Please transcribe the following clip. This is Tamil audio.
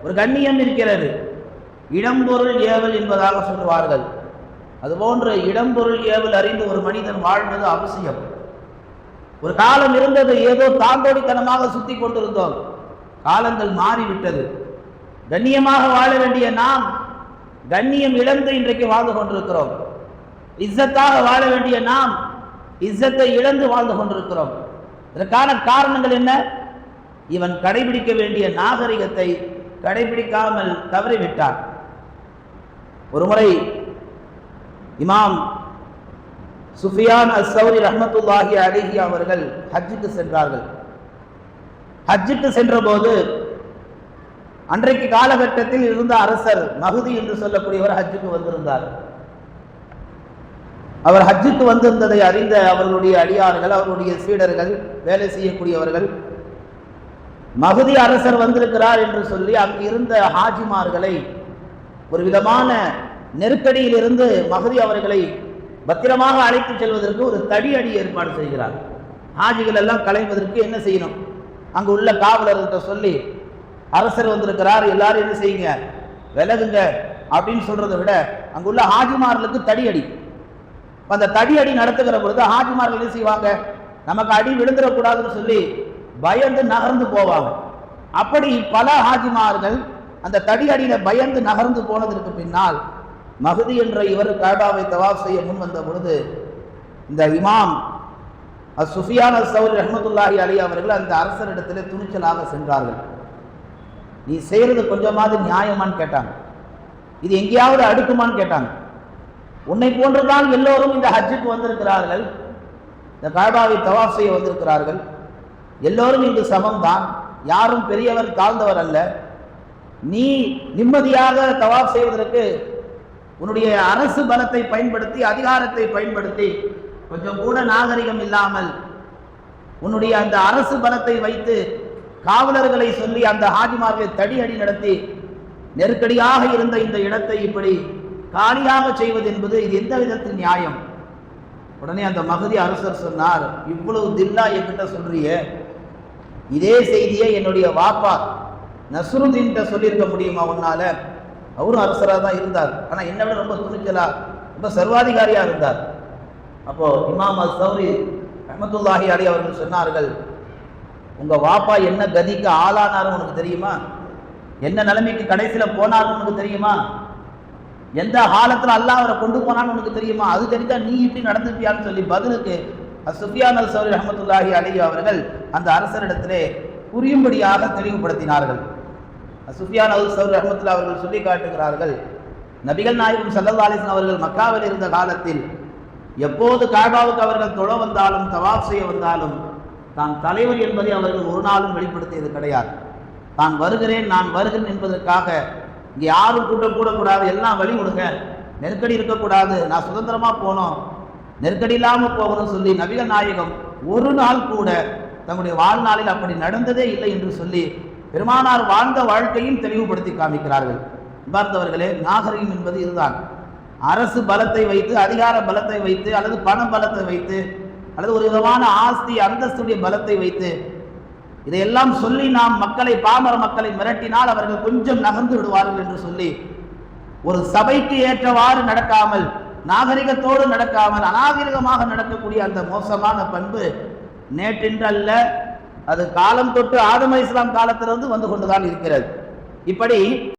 ஒரு கண்ணியம் இருக்கிறது. இடம்பொருள் ஏவல் என்பதாக சொல்லுவார்கள். அதுபோன்று இடம்பொருள் ஏவல் அறிந்து ஒரு மனிதன் வாழ்வது அவசியம். ஒரு காலம் இருந்தது, ஏதோ தாந்தோடித்தனமாக சுத்தி கொண்டிருந்தோம். காலங்கள் மாறிவிட்டது. கண்ணியமாக வாழ வேண்டிய நாம் கண்ணியம் இழந்து இன்றைக்கு வாழ்ந்து கொண்டிருக்கிறோம். இஸ்ஸத்தாக வாழ வேண்டிய நாம் இஸ்ஸத்தை இழந்து வாழ்ந்து கொண்டிருக்கிறோம். இதற்கான காரணங்கள் என்ன? இவன் கடைபிடிக்க வேண்டிய நாகரிகத்தை கடைபிடிக்காமல் தவறிவிட்டான். ஒருமுறை இமாம் சுஃபியான் அஸ்-சௌரி ரஹ்மத்துல்லாஹி அலைஹி அவர்கள் ஹஜ்ஜுக்கு சென்றார்கள். ஹஜ்ஜுக்கு சென்ற போது அன்றைக்கு காலகட்டத்தில் இருந்த அரசர் மஹ்தி என்று சொல்லக்கூடியவர் ஹஜ்ஜுக்கு வந்திருந்தார். அவர் ஹஜ்ஜுக்கு வந்திருந்ததை அறிந்த அவர்களுடைய அடியார்கள், அவர்களுடைய சீடர்கள், வேலை செய்யக்கூடியவர்கள், மஹ்தி அரசர் வந்திருக்கிறார் என்று சொல்லி அங்கு இருந்த ஹாஜிமார்களை ஒரு விதமான நெருக்கடியில் இருந்து மஹ்தி அவர்களை பத்திரமாக அழைத்து செல்வதற்கு ஒரு தடியடி ஏற்பாடு செய்கிறார். ஹாஜிகள் எல்லாம் கலைவதற்கு என்ன செய்யணும்? அங்கு உள்ள காவலர்கிட்ட சொல்லி, அரசர் வந்திருக்கிறார், எல்லாரும் என்ன செய்யுங்க, விலகுங்க அப்படின்னு சொல்றதை விட அங்குள்ள ஹாஜிமார்களுக்கு தடியடி. அந்த தடியடி நடத்துகிற பொழுது ஹாஜிமார்கள் என்ன செய்வாங்க? நமக்கு அடி விழுந்துடக்கூடாதுன்னு சொல்லி பயந்து நகர்ந்து போவாங்க. அப்படி பல ஹாஜிமார்கள் அந்த தடியடியில பயந்து நகர்ந்து போனதற்கு பின்னால் மஹ்தி என்ற இவர் காபாவை தவாஃப் செய்ய முன் வந்த பொழுது இந்த இமாம் சுஃபியான் அஸ்-சௌரி ரஹ்மத்துல்லாஹி அலைஹி அவர்கள் அந்த அரசரிடத்திலே துணிச்சலாக சென்றார்கள். நீ செய்யறது கொஞ்சமாவது நியாயமான்னு கேட்டாங்க. இது எங்கேயாவது அடுக்குமான்னு கேட்டாங்க. உன்னை போன்றுதான் எல்லோரும் இந்த ஹஜ்ஜுக்கு வந்திருக்கிறார்கள், இந்த காபாவை தவாஃப் செய்ய வந்திருக்கிறார்கள். எல்லோரும் இங்கு சமம்தான், யாரும் பெரியவர் தாழ்ந்தவர் அல்ல. நீ நிம்மதியாக தவாஃப் செய்வதற்கு உன்னுடைய அரசு பலத்தை பயன்படுத்தி, அதிகாரத்தை பயன்படுத்தி, கொஞ்சம் கூட நாகரிகம் இல்லாமல் உன்னுடைய அந்த அரசு பலத்தை வைத்து காவலர்களை சொல்லி அந்த ஹாஜிமார்களை தடியடி நடத்தி நெருக்கடியாக இருந்த இந்த இடத்தை இப்படி காலியாக செய்வது என்பது இது எந்த விதத்தில் நியாயம்? உடனே அந்த மஹ்தி அரசர் சொன்னார், இவ்வளவு தில்லா என்கிட்ட சொல்றியே, இதே செய்தியை என்னுடைய வாப்பா நஸ்ருதீன்கிட்ட சொல்லியிருக்க முடியுமா உன்னால? அவரும் அரசராக தான் இருந்தார், ஆனால் என்னை விட ரொம்ப துணிச்சலா, ரொம்ப சர்வாதிகாரியா இருந்தார். அப்போ இமாம் அஸ்-சௌரி ரஹ்மத்துல்லாஹி அலைஹி அவர்கள் சொன்னார்கள், உங்க வாப்பா என்ன கதிக்கு ஆளானாரும் உனக்கு தெரியுமா? என்ன நிலைமைக்கு கடைசியில் போனாரும் உனக்கு தெரியுமா? எந்த காலத்தில் அல்லாஹ் அவரை கொண்டு போனான்னு உனக்கு தெரியுமா? அது தெரிஞ்சா நீ இப்படி நடந்துப்பியான்னு சொல்லி பதிலுக்கு சுஃபியான் அஸ்-சௌரி ரஹ்மத்துல்லாஹி அலைஹி அவர்கள் அந்த அரசரிடத்திலே புரியும்படியாக தெளிவுபடுத்தினார்கள். சுஃபியான் அஸ்-சௌரி ரஹ்மத்துல்லாஹி அவர்கள் சொல்லி காட்டுகிறார்கள், நபிகள் நாயகம் ஸல்லல்லாஹு அலைஹி வஸல்லம் அவர்கள் மக்காவில் இருந்த காலத்தில் எப்போது காபாவுக்கு அவர்கள் தொழ வந்தாலும், தவாஃப் செய்ய வந்தாலும், தான் தலைவர் என்பதை அவர்கள் ஒரு நாளும் வெளிப்படுத்தியது கிடையாது. தான் வருகிறேன், நான் வருகிறேன் என்பதற்காக இங்கே யாரும் கூட்டம் கூடக்கூடாது, எல்லாம் வழி விடுங்க, நெருக்கடி இருக்கக்கூடாது, நான் சுதந்திரமாக போனோம், நெருக்கடி இல்லாமல் போகணும்னு சொல்லி நபிகள் நாயகம் ஒரு நாள் கூட தங்களுடைய வாழ்நாளில் அப்படி நடந்ததே இல்லை என்று சொல்லி பெருமானார் வாழ்ந்த வாழ்க்கையும் தெளிவுபடுத்தி காமிக்கிறார்கள். பார்த்தவர்களே, நாகரிகம் என்பது இதுதான். அரசு பலத்தை வைத்து, அதிகார பலத்தை வைத்து, அல்லது பண பலத்தை வைத்து, அல்லது ஒரு விதமான ஆஸ்தி அந்தஸ்துடைய பலத்தை வைத்து இதையெல்லாம் சொல்லி நாம் மக்களை, பாமர மக்களை மிரட்டினால் அவர்கள் கொஞ்சம் நகர்ந்து விடுவார்கள் என்று சொல்லி ஒரு சபைக்கு ஏற்றவாறு நடக்காமல், நாகரிகத்தோடு நடக்காமல், அநாகரிகமாக நடக்கக்கூடிய அந்த மோசமான பண்பு நேற்றென்றல்ல, அது காலம் தொட்டு ஆதம் அலைஹிஸ்ஸலாம் காலத்திலிருந்து வந்து கொண்டுதான் இருக்கிறது. இப்படி